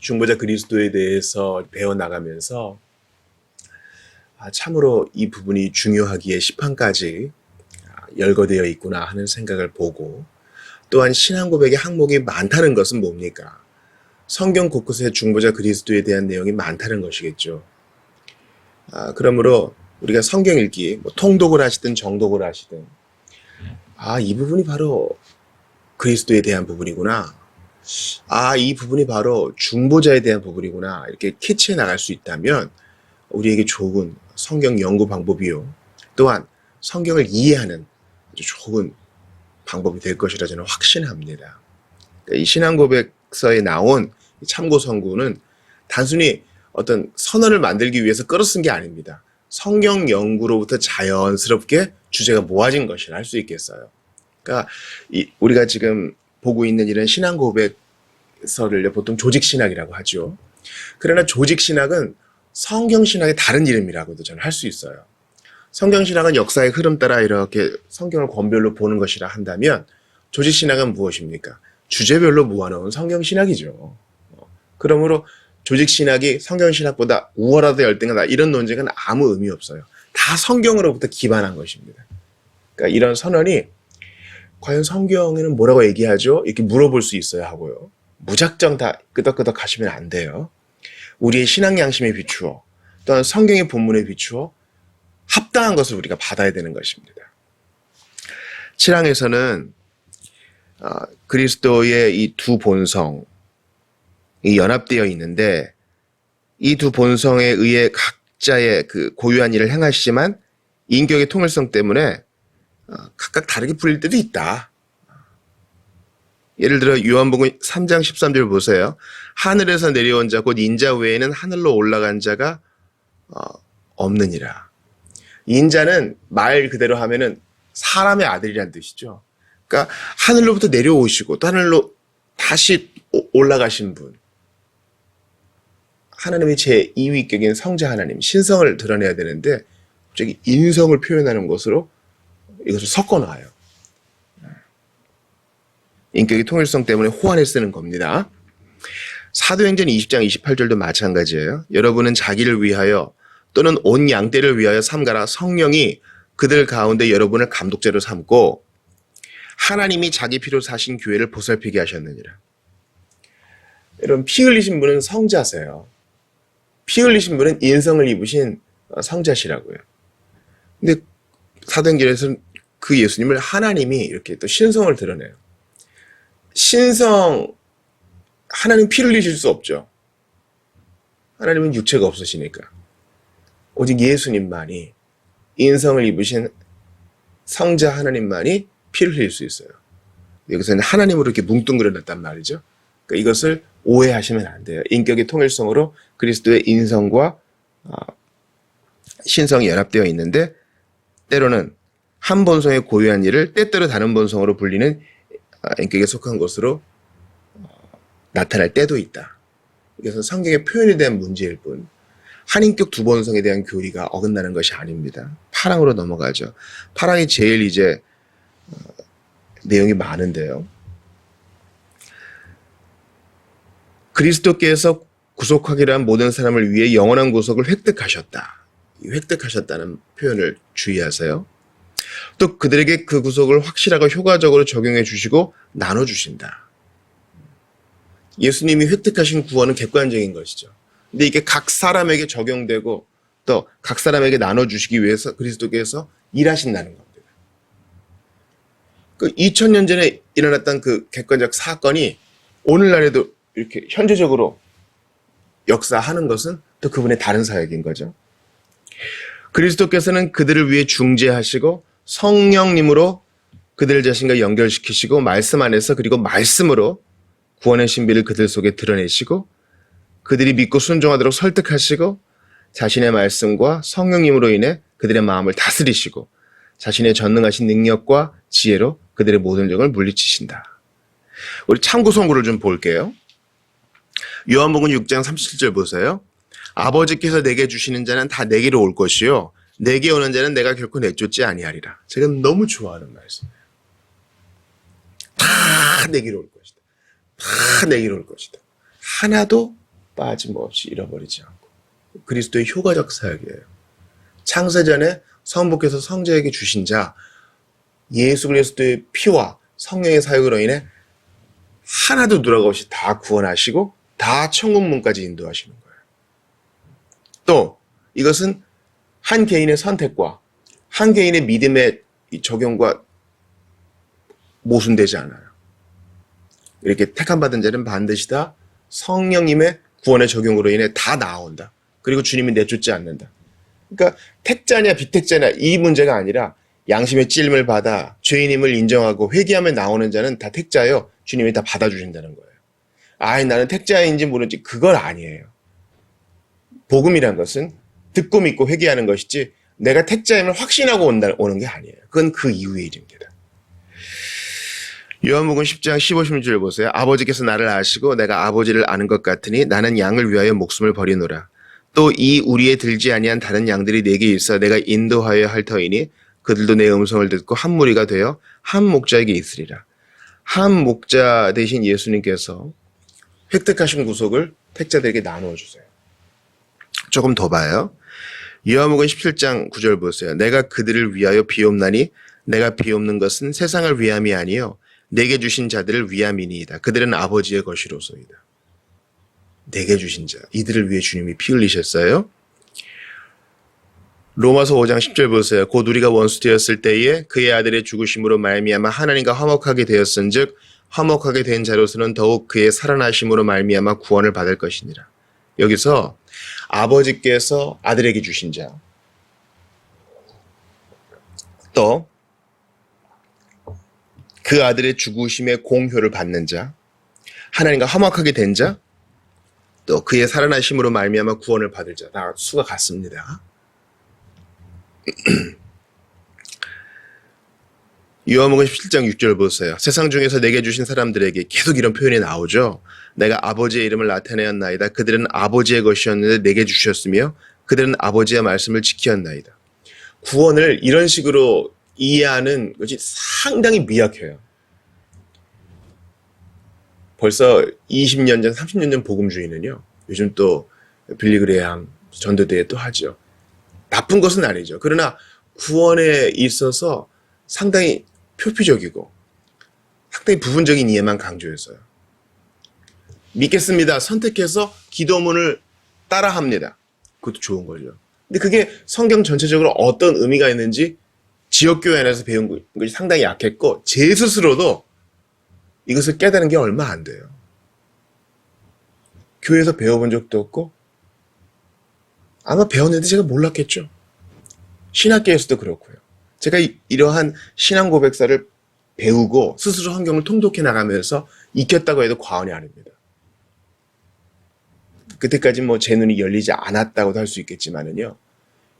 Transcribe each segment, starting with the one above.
중보자 그리스도에 대해서 배워나가면서 참으로 이 부분이 중요하기에 시판까지 열거되어 있구나 하는 생각을 보고, 또한 신앙 고백의 항목이 많다는 것은 뭡니까? 성경 곳곳에 중보자 그리스도에 대한 내용이 많다는 것이겠죠. 그러므로 우리가 성경 읽기, 통독을 하시든 정독을 하시든, 이 부분이 바로 그리스도에 대한 부분이구나. 이 부분이 바로 중보자에 대한 부분이구나. 이렇게 캐치해 나갈 수 있다면 우리에게 좋은 성경 연구 방법이요, 또한 성경을 이해하는 아주 좋은 방법이 될 것이라 저는 확신합니다. 이 신앙 고백서에 나온 참고 선구는 단순히 어떤 선언을 만들기 위해서 끌어 쓴 게 아닙니다. 성경 연구로부터 자연스럽게 주제가 모아진 것이라 할 수 있겠어요. 그러니까 우리가 지금 보고 있는 이런 신앙 고백서를 보통 조직 신학이라고 하죠. 그러나 조직 신학은 성경 신학의 다른 이름이라고도 저는 할 수 있어요. 성경 신학은 역사의 흐름 따라 이렇게 성경을 권별로 보는 것이라 한다면, 조직 신학은 무엇입니까? 주제별로 모아놓은 성경 신학이죠. 그러므로 조직 신학이 성경 신학보다 우월하다 열등하다 이런 논쟁은 아무 의미 없어요. 다 성경으로부터 기반한 것입니다. 그러니까 이런 선언이 과연 성경에는 뭐라고 얘기하죠? 이렇게 물어볼 수 있어야 하고요. 무작정 다 끄덕끄덕 하시면 안 돼요. 우리의 신앙 양심에 비추어, 또한 성경의 본문에 비추어 합당한 것을 우리가 받아야 되는 것입니다. 7항에서는 그리스도의 이 두 본성이 연합되어 있는데, 이 두 본성에 의해 각자의 그 고유한 일을 행하시지만 인격의 통일성 때문에 각각 다르게 풀릴 때도 있다. 예를 들어 요한복음 3장 13절 보세요. 하늘에서 내려온 자 곧 인자 외에는 하늘로 올라간 자가 없느니라. 인자는 말 그대로 하면은 사람의 아들이란 뜻이죠. 그러니까 하늘로부터 내려오시고 또 하늘로 다시 올라가신 분, 하나님의 제2위격인 성자 하나님, 신성을 드러내야 되는데 갑자기 인성을 표현하는 것으로 이것을 섞어놔요. 인격의 통일성 때문에 호환에 쓰는 겁니다. 사도행전 20장 28절도 마찬가지예요. 여러분은 자기를 위하여 또는 온 양떼를 위하여 삼가라. 성령이 그들 가운데 여러분을 감독자로 삼고 하나님이 자기 피로 사신 교회를 보살피게 하셨느니라. 여러분, 피 흘리신 분은 성자세요. 피 흘리신 분은 인성을 입으신 성자시라고요. 근데 사도행전에서는 그 예수님을 하나님이 이렇게 또 신성을 드러내요. 신성, 하나님 피 흘리실 수 없죠. 하나님은 육체가 없으시니까. 오직 예수님만이, 인성을 입으신 성자 하나님만이 피를 흘릴 수 있어요. 여기서는 하나님으로 이렇게 뭉뚱그려놨단 말이죠. 그러니까 이것을 오해하시면 안 돼요. 인격의 통일성으로 그리스도의 인성과 신성이 연합되어 있는데, 때로는 한 본성의 고유한 일을 때때로 다른 본성으로 불리는 인격에 속한 것으로 나타날 때도 있다. 이것은 성경의 표현에 대한 문제일 뿐, 한 인격 두 본성에 대한 교리가 어긋나는 것이 아닙니다. 8항으로 넘어가죠. 8항이 제일 이제 내용이 많은데요. 그리스도께서 구속하기로 한 모든 사람을 위해 영원한 구속을 획득하셨다. 이 획득하셨다는 표현을 주의하세요. 또 그들에게 그 구속을 확실하고 효과적으로 적용해 주시고 나눠주신다. 예수님이 획득하신 구원은 객관적인 것이죠. 근데 이게 각 사람에게 적용되고 또 각 사람에게 나눠주시기 위해서 그리스도께서 일하신다는 겁니다. 그 2000년 전에 일어났던 그 객관적 사건이 오늘날에도 이렇게 현재적으로 역사하는 것은 또 그분의 다른 사역인 거죠. 그리스도께서는 그들을 위해 중재하시고 성령님으로 그들 자신과 연결시키시고 말씀 안에서 그리고 말씀으로 구원의 신비를 그들 속에 드러내시고 그들이 믿고 순종하도록 설득하시고 자신의 말씀과 성령님으로 인해 그들의 마음을 다스리시고 자신의 전능하신 능력과 지혜로 그들의 모든 적을 물리치신다. 우리 참고 선고를 좀 볼게요. 요한복음 6장 37절 보세요. 아버지께서 내게 주시는 자는 다 내게로 올 것이요 내게 오는 자는 내가 결코 내쫓지 아니하리라. 제가 너무 좋아하는 말씀이에요. 다 내게로 올 것이다. 다 내게로 올 것이다. 하나도 빠짐없이 잃어버리지 않고. 그리스도의 효과적 사역이에요. 창세전에 성부께서 성자에게 주신 자 예수 그리스도의 피와 성령의 사역으로 인해 하나도 누락 없이 다 구원하시고 다 천국문까지 인도하시는 거예요. 또 이것은 한 개인의 선택과 한 개인의 믿음의 적용과 모순되지 않아요. 이렇게 택함받은 자는 반드시 다 성령님의 구원의 적용으로 인해 다 나아온다. 그리고 주님이 내쫓지 않는다. 그러니까 택자냐 비택자냐 이 문제가 아니라 양심의 찔림을 받아 죄인임을 인정하고 회개하며 나오는 자는 다 택자요. 주님이 다 받아주신다는 거예요. 나는 택자인지 모르지 그건 아니에요. 복음이란 것은 듣고 믿고 회개하는 것이지 내가 택자임을 확신하고 오는 게 아니에요. 그건 그 이후의 일입니다. 요한복음 10장 15, 16절 보세요. 아버지께서 나를 아시고 내가 아버지를 아는 것 같으니 나는 양을 위하여 목숨을 버리노라. 또 이 우리에 들지 아니한 다른 양들이 내게 있어 내가 인도하여 할 터이니 그들도 내 음성을 듣고 한 무리가 되어 한 목자에게 있으리라. 한 목자 대신 예수님께서 획득하신 구속을 택자들에게 나누어 주세요. 조금 더 봐요. 요한복음 17장 9절 보세요. 내가 그들을 위하여 비옵나니 내가 비옵는 것은 세상을 위함이 아니요 내게 주신 자들을 위함이니이다. 그들은 아버지의 것이로소이다. 내게 주신 자, 이들을 위해 주님이 피 흘리셨어요. 로마서 5장 10절 보세요. 곧 우리가 원수 되었을 때에 그의 아들의 죽으심으로 말미암아 하나님과 화목하게 되었은즉 화목하게 된 자로서는 더욱 그의 살아나심으로 말미암아 구원을 받을 것이니라. 여기서 아버지께서 아들에게 주신 자, 또 그 아들의 죽으심의 공효를 받는 자, 하나님과 화목하게 된 자, 또 그의 살아나심으로 말미암아 구원을 받을 자, 다 수가 같습니다. 요한복음 17장 6절 보세요. 세상 중에서 내게 주신 사람들에게 계속 이런 표현이 나오죠. 내가 아버지의 이름을 나타내었나이다. 그들은 아버지의 것이었는데 내게 주셨으며 그들은 아버지의 말씀을 지켰나이다. 구원을 이런 식으로 이해하는 것이 상당히 미약해요. 벌써 20년 전, 30년 전 복음주의는요. 요즘 또 빌리그레함 전도대회 또 하죠. 나쁜 것은 아니죠. 그러나 구원에 있어서 상당히 표피적이고 상당히 부분적인 이해만 강조했어요. 믿겠습니다. 선택해서 기도문을 따라합니다. 그것도 좋은 거죠. 근데 그게 성경 전체적으로 어떤 의미가 있는지 지역교회 안에서 배운 것이 상당히 약했고 제 스스로도 이것을 깨달은 게 얼마 안 돼요. 교회에서 배워본 적도 없고 아마 배웠는데 제가 몰랐겠죠. 신학계에서도 그렇고요. 제가 이러한 신앙 고백사를 배우고 스스로 성경을 통독해 나가면서 익혔다고 해도 과언이 아닙니다. 그때까지 제 눈이 열리지 않았다고도 할 수 있겠지만은요.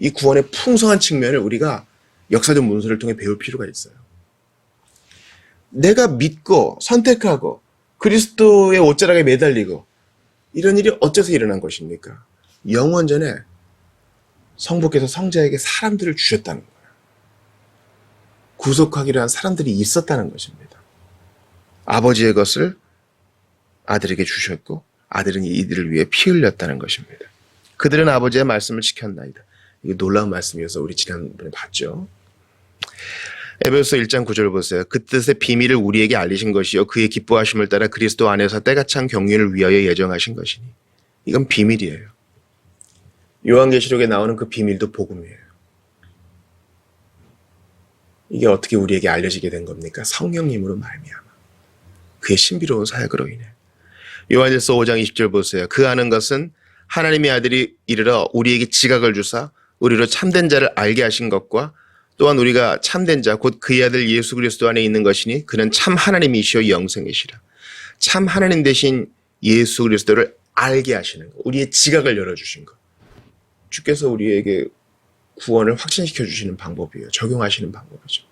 이 구원의 풍성한 측면을 우리가 역사적 문서를 통해 배울 필요가 있어요. 내가 믿고 선택하고 그리스도의 옷자락에 매달리고 이런 일이 어째서 일어난 것입니까? 영원전에 성부께서 성자에게 사람들을 주셨다는 거예요. 구속하기로 한 사람들이 있었다는 것입니다. 아버지의 것을 아들에게 주셨고 아들은 이들을 위해 피 흘렸다는 것입니다. 그들은 아버지의 말씀을 지켰나이다. 이게 놀라운 말씀이어서 우리 지난번에 봤죠. 에베소서 1장 9절 보세요. 그 뜻의 비밀을 우리에게 알리신 것이요 그의 기뻐하심을 따라 그리스도 안에서 때가 찬 경륜을 위하여 예정하신 것이니. 이건 비밀이에요. 요한계시록에 나오는 그 비밀도 복음이에요. 이게 어떻게 우리에게 알려지게 된 겁니까? 성령님으로 말미암아. 그의 신비로운 사역으로 인해. 요한일서 5장 20절 보세요. 그 아는 것은 하나님의 아들이 이르러 우리에게 지각을 주사 우리로 참된 자를 알게 하신 것과 또한 우리가 참된 자 곧 그의 아들 예수 그리스도 안에 있는 것이니 그는 참 하나님이시오 영생이시라. 참 하나님 되신 예수 그리스도를 알게 하시는 것. 우리의 지각을 열어주신 것. 주께서 우리에게 구원을 확신시켜 주시는 방법이에요. 적용하시는 방법이죠.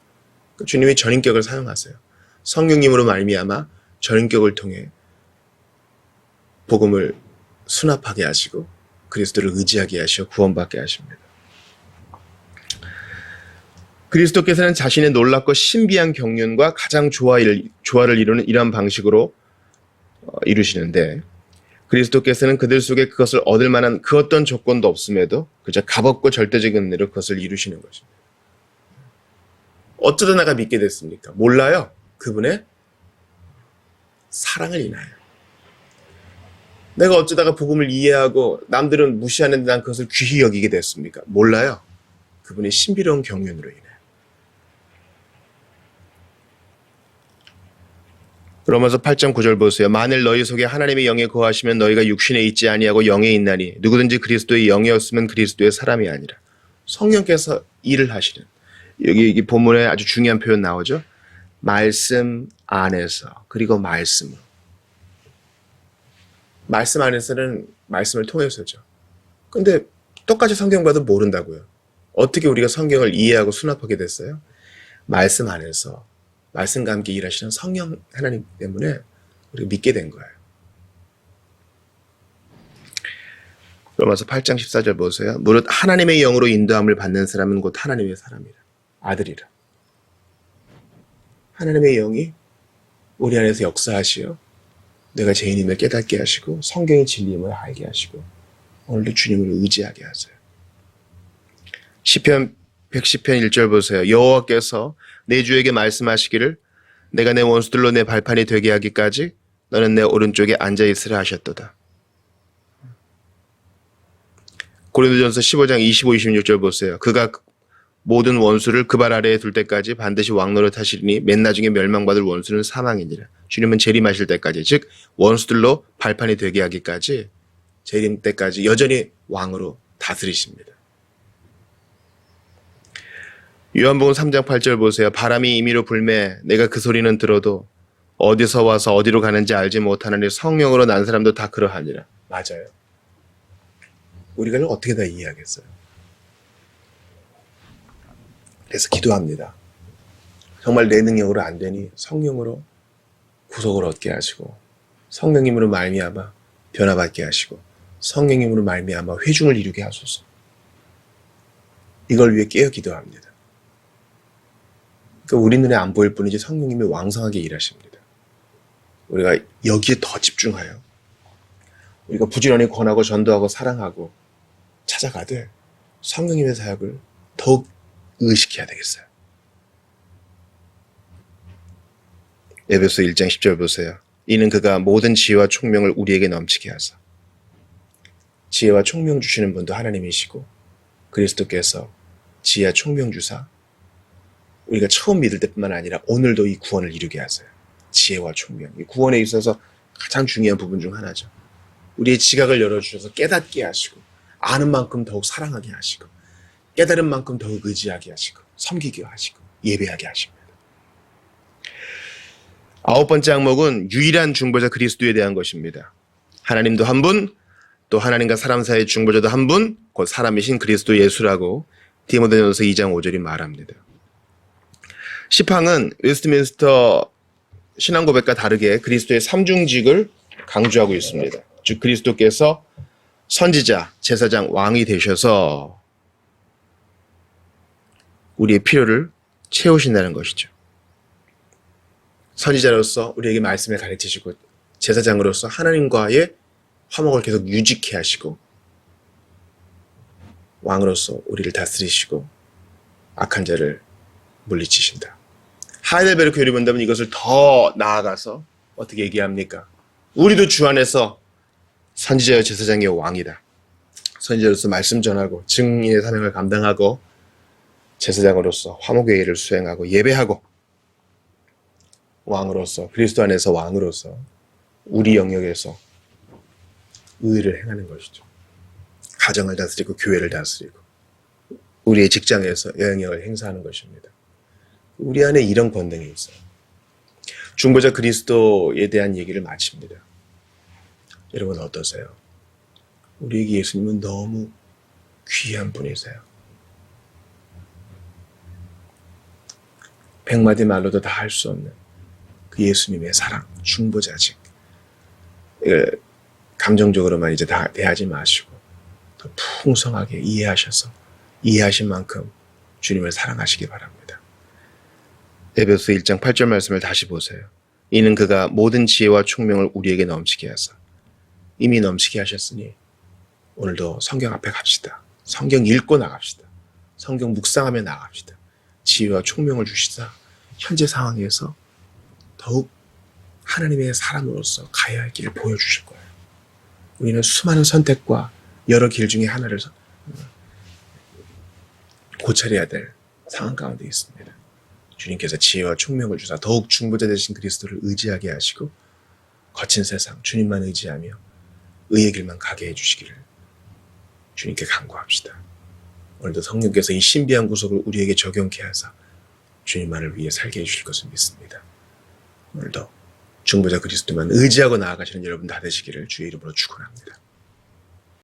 주님이 전인격을 사용하세요. 성령님으로 말미암아 전인격을 통해 복음을 수납하게 하시고 그리스도를 의지하게 하시어 구원받게 하십니다. 그리스도께서는 자신의 놀랍고 신비한 경륜과 가장 조화를 이루는 이러한 방식으로 이루시는데 그리스도께서는 그들 속에 그것을 얻을 만한 그 어떤 조건도 없음에도 그저 값없고 절대적인 은혜로 그것을 이루시는 것입니다. 어쩌다 내가 믿게 됐습니까? 몰라요. 그분의 사랑을 인하여. 내가 어쩌다가 복음을 이해하고 남들은 무시하는데 난 그것을 귀히 여기게 됐습니까? 몰라요. 그분의 신비로운 경륜으로 인해. 로마서 8장 9절 보세요. 만일 너희 속에 하나님의 영이 거하시면 너희가 육신에 있지 아니하고 영에 있나니 누구든지 그리스도의 영이 없으면 그리스도의 사람이 아니라. 성령께서 일을 하시는. 여기 본문에 아주 중요한 표현 나오죠. 말씀 안에서 그리고 말씀으로. 말씀 안에서는 말씀을 통해서죠. 근데 똑같이 성경 봐도 모른다고요. 어떻게 우리가 성경을 이해하고 수납하게 됐어요? 말씀 안에서 말씀과 함께 일하시는 성령 하나님 때문에 우리가 믿게 된 거예요. 로마서 8장 14절 보세요. 무릇 하나님의 영으로 인도함을 받는 사람은 곧 하나님의 사람이라. 아들이라. 하나님의 영이 우리 안에서 역사하시어 내가 죄인임을 깨닫게 하시고 성경의 진리임을 알게 하시고 오늘도 주님을 의지하게 하세요. 시편 110편 1절 보세요. 여호와께서 내 주에게 말씀하시기를 내가 내 원수들로 내 발판이 되게 하기까지 너는 내 오른쪽에 앉아있으라 하셨도다. 고린도전서 15장 25, 26절 보세요. 그가 모든 원수를 그 발 아래에 둘 때까지 반드시 왕노릇 하시리니 맨 나중에 멸망받을 원수는 사망이니라. 주님은 재림하실 때까지, 즉 원수들로 발판이 되게 하기까지 재림 때까지 여전히 왕으로 다스리십니다. 요한복음 3장 8절 보세요. 바람이 임의로 불매 내가 그 소리는 들어도 어디서 와서 어디로 가는지 알지 못하느니 성령으로 난 사람도 다 그러하니라. 맞아요. 우리가 어떻게 다 이해하겠어요? 그래서 기도합니다. 정말 내 능력으로 안 되니 성령으로 구속을 얻게 하시고 성령님으로 말미암아 변화받게 하시고 성령님으로 말미암아 회중을 이루게 하소서. 이걸 위해 깨어 기도합니다. 그러니까 우리 눈에 안 보일 뿐이지 성령님이 왕성하게 일하십니다. 우리가 여기에 더 집중하여 우리가 부지런히 권하고 전도하고 사랑하고 찾아가되 성령님의 사역을 더욱 의식해야 되겠어요. 에베소 1장 10절 보세요. 이는 그가 모든 지혜와 총명을 우리에게 넘치게 하사. 지혜와 총명 주시는 분도 하나님이시고 그리스도께서 지혜와 총명 주사 우리가 처음 믿을 때뿐만 아니라 오늘도 이 구원을 이루게 하세요. 지혜와 총명. 이 구원에 있어서 가장 중요한 부분 중 하나죠. 우리의 지각을 열어주셔서 깨닫게 하시고 아는 만큼 더욱 사랑하게 하시고 깨달은 만큼 더욱 의지하게 하시고 섬기게 하시고 예배하게 하십니다. 9번째 항목은 유일한 중보자 그리스도에 대한 것입니다. 하나님도 한 분, 또 하나님과 사람 사이의 중보자도 한 분, 곧 사람이신 그리스도 예수라고 디모데전서 2장 5절이 말합니다. 시팡은 웨스트민스터 신앙고백과 다르게 그리스도의 삼중직을 강조하고 있습니다. 즉 그리스도께서 선지자, 제사장, 왕이 되셔서 우리의 필요를 채우신다는 것이죠. 선지자로서 우리에게 말씀을 가르치시고 제사장으로서 하나님과의 화목을 계속 유지케 하시고 왕으로서 우리를 다스리시고 악한 자를 물리치신다. 하이델베르크 교리 본다면 이것을 더 나아가서 어떻게 얘기합니까? 우리도 주 안에서 선지자여 제사장이여 왕이다. 선지자로서 말씀 전하고 증인의 사명을 감당하고 제사장으로서 화목의 일을 수행하고 예배하고 왕으로서 그리스도 안에서 왕으로서 우리 영역에서 의를 행하는 것이죠. 가정을 다스리고 교회를 다스리고 우리의 직장에서 영역을 행사하는 것입니다. 우리 안에 이런 권능이 있어요. 중보자 그리스도에 대한 얘기를 마칩니다. 여러분 어떠세요? 우리에게 예수님은 너무 귀한 분이세요. 100마디 말로도 다 할 수 없는 그 예수님의 사랑, 중보자직. 이걸 감정적으로만 이제 다 대하지 마시고 더 풍성하게 이해하셔서 이해하신 만큼 주님을 사랑하시기 바랍니다. 에베소 1장 8절 말씀을 다시 보세요. 이는 그가 모든 지혜와 총명을 우리에게 넘치게 하사. 이미 넘치게 하셨으니 오늘도 성경 앞에 갑시다. 성경 읽고 나갑시다. 성경 묵상하며 나갑시다. 지혜와 총명을 주시다. 현재 상황에서 더욱 하나님의 사람으로서 가야 할 길을 보여주실 거예요. 우리는 수많은 선택과 여러 길 중에 하나를 고찰해야 될 상황 가운데 있습니다. 주님께서 지혜와 총명을 주사 더욱 중보자 되신 그리스도를 의지하게 하시고 거친 세상 주님만 의지하며 의의 길만 가게 해주시기를 주님께 간구합시다. 오늘도 성령께서 이 신비한 구속을 우리에게 적용케 하사 주님만을 위해 살게 해주실 것을 믿습니다. 오늘도 중보자 그리스도만 의지하고 나아가시는 여러분 다 되시기를 주의 이름으로 축원합니다.